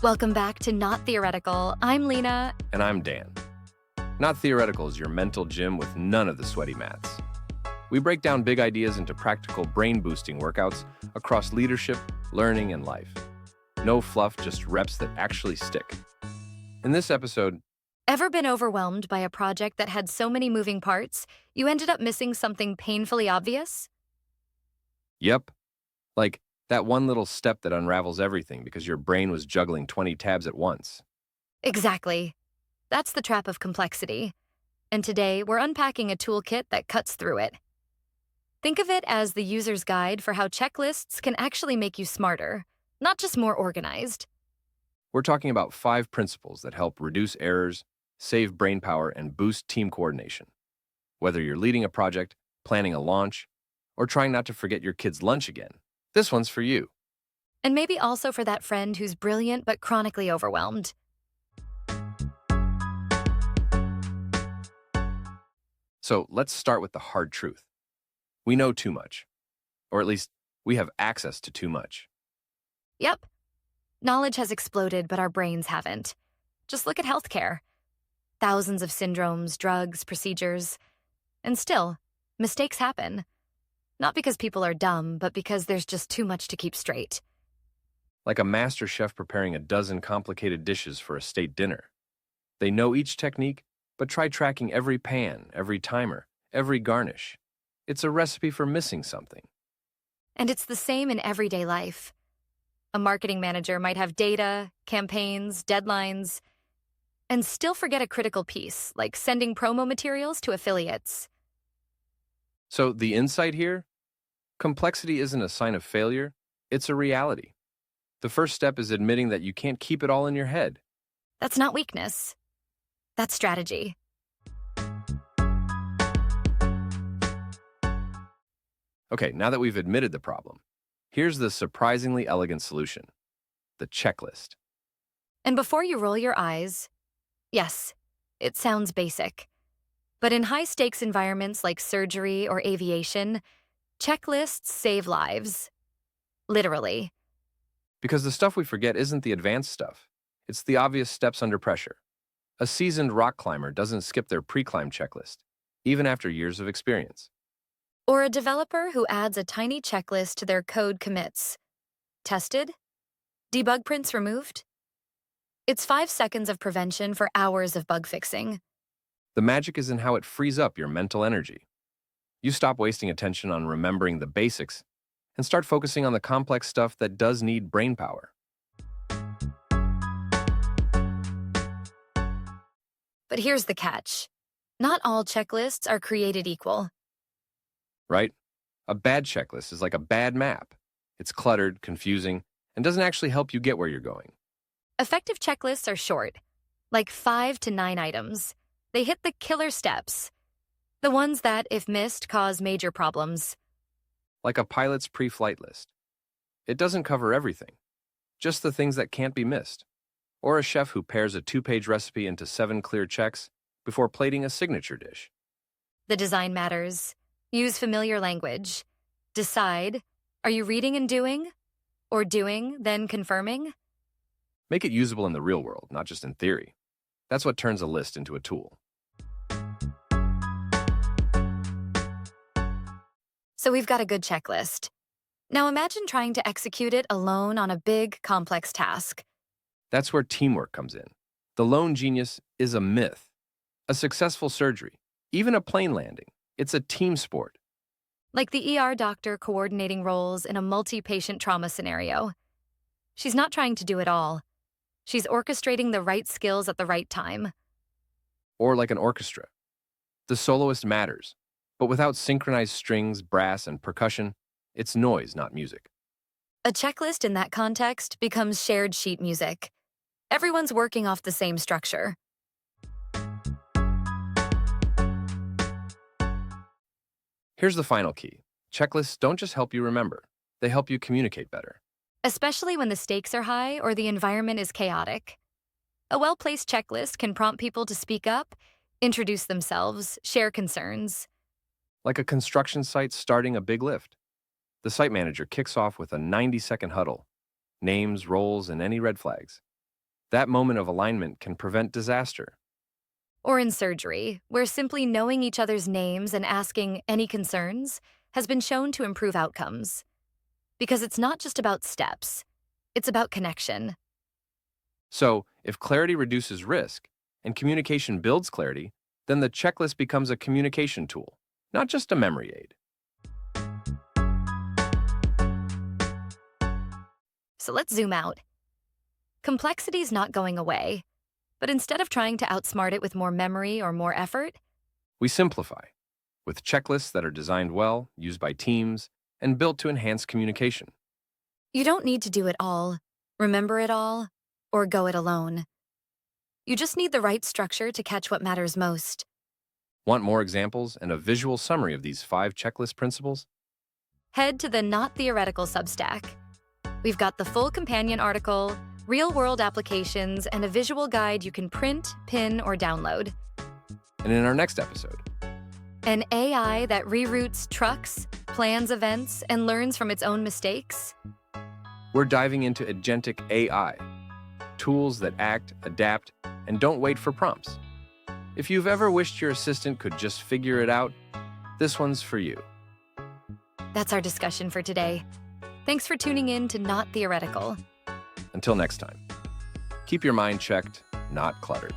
Welcome back to Not Theoretical. I'm Lena. And I'm Dan. Not Theoretical is your mental gym with none of the sweaty maths. We break down big ideas into practical brain-boosting workouts across leadership, learning, and life. No fluff, just reps that actually stick. In this episode, Ever been overwhelmed by a project that had so many moving parts, you ended up missing something painfully obvious? yep, like that one little step that unravels everything because your brain was juggling 20 tabs at once. Exactly. That's the trap of complexity. And today, we're unpacking a toolkit that cuts through it. Think of it as the user's guide for how checklists can actually make you smarter, not just more organized. We're talking about 5 principles that help reduce errors, save brain power, and boost team coordination. Whether you're leading a project, planning a launch, or trying not to forget your kid's lunch again, this one's for you. And maybe also for that friend who's brilliant but chronically overwhelmed. So let's start with the hard truth. We know too much, or at least we have access to too much. Yep. Knowledge has exploded, but our brains haven't. Just look at healthcare. Thousands of syndromes, drugs, procedures. And still, mistakes happen. Not because people are dumb, but because there's just too much to keep straight. Like a master chef preparing a dozen complicated dishes for a state dinner. They know each technique, but try tracking every pan, every timer, every garnish. It's a recipe for missing something. And it's the same in everyday life. A marketing manager might have data, campaigns, deadlines, and still forget a critical piece, like sending promo materials to affiliates. So the insight here? Complexity isn't a sign of failure, it's a reality. The first step is admitting that you can't keep it all in your head. That's not weakness. That's strategy. Okay, now that we've admitted the problem, here's the surprisingly elegant solution: the checklist. And before you roll your eyes, yes, it sounds basic. But in high-stakes environments like surgery or aviation, checklists save lives. Literally. Because the stuff we forget isn't the advanced stuff, it's the obvious steps under pressure. A seasoned rock climber doesn't skip their pre-climb checklist, even after years of experience. Or a developer who adds a tiny checklist to their code commits. Tested? Debug prints removed? It's 5 seconds of prevention for hours of bug fixing. The magic is in how it frees up your mental energy. You stop wasting attention on remembering the basics and start focusing on the complex stuff that does need brain power. But here's the catch. Not all checklists are created equal. Right? A bad checklist is like a bad map. It's cluttered, confusing, and doesn't actually help you get where you're going. Effective checklists are short, like 5 to 9 items. They hit the killer steps, the ones that, if missed, cause major problems. Like a pilot's pre-flight list. It doesn't cover everything, just the things that can't be missed. Or a chef who pairs a 2-page recipe into 7 clear checks before plating a signature dish. The design matters. Use familiar language. Decide, are you reading and doing? Or doing, then confirming? Make it usable in the real world, not just in theory. That's what turns a list into a tool. So we've got a good checklist. Now imagine trying to execute it alone on a big, complex task. That's where teamwork comes in. The lone genius is a myth. A successful surgery, even a plane landing, it's a team sport. Like the ER doctor coordinating roles in a multi-patient trauma scenario. She's not trying to do it all. She's orchestrating the right skills at the right time. Or like an orchestra. The soloist matters, but without synchronized strings, brass, and percussion, it's noise, not music. A checklist in that context becomes shared sheet music. Everyone's working off the same structure. Here's the final key. Checklists don't just help you remember, they help you communicate better. Especially when the stakes are high or the environment is chaotic. A well-placed checklist can prompt people to speak up, introduce themselves, share concerns. Like a construction site starting a big lift. The site manager kicks off with a 90-second huddle, names, roles, and any red flags. That moment of alignment can prevent disaster. Or in surgery, where simply knowing each other's names and asking any concerns has been shown to improve outcomes. Because it's not just about steps, it's about connection. So, if clarity reduces risk and communication builds clarity, then the checklist becomes a communication tool, not just a memory aid. So let's zoom out. Complexity's not going away, but instead of trying to outsmart it with more memory or more effort, We simplify with checklists that are designed well, used by teams, and built to enhance communication. you don't need to do it all, remember it all, or go it alone. You just need the right structure to catch what matters most. Want more examples and a visual summary of these 5 checklist principles? Head to the Not Theoretical Substack. We've got the full companion article, real-world applications, and a visual guide you can print, pin, or download. And in our next episode, An AI that reroutes trucks, plans events, and learns from its own mistakes. we're diving into agentic AI, tools that act, adapt, and don't wait for prompts. If you've ever wished your assistant could just figure it out, this one's for you. That's our discussion for today. Thanks for tuning in to Not Theoretical. Until next time, keep your mind checked, not cluttered.